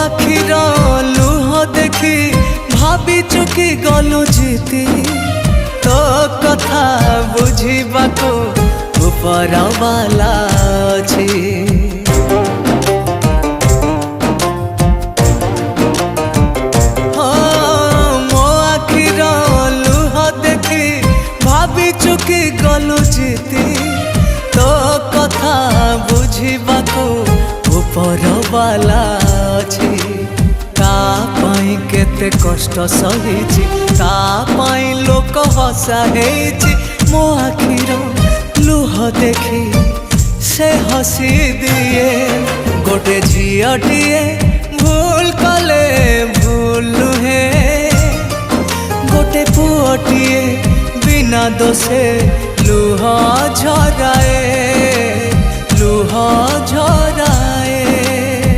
आखिर लुह देखी भाभी चुकी गलु जीती तो कथा बुझीबाको ऊपर वाला अछि। मो आखिर लुह देखी भाभी चुकी गलु जीती तो कथा बुझीबाको ऊपर वाला अछि। तापाई केते कष्ट सहिछि तापाई लोक हसा हेछि मो आखिर लुह देखी से हसी दिए। गोटे झियटिए भूल कले भूल नुहे गोटे पुअटिए बिना दोषे लुह झराए लुह झराए।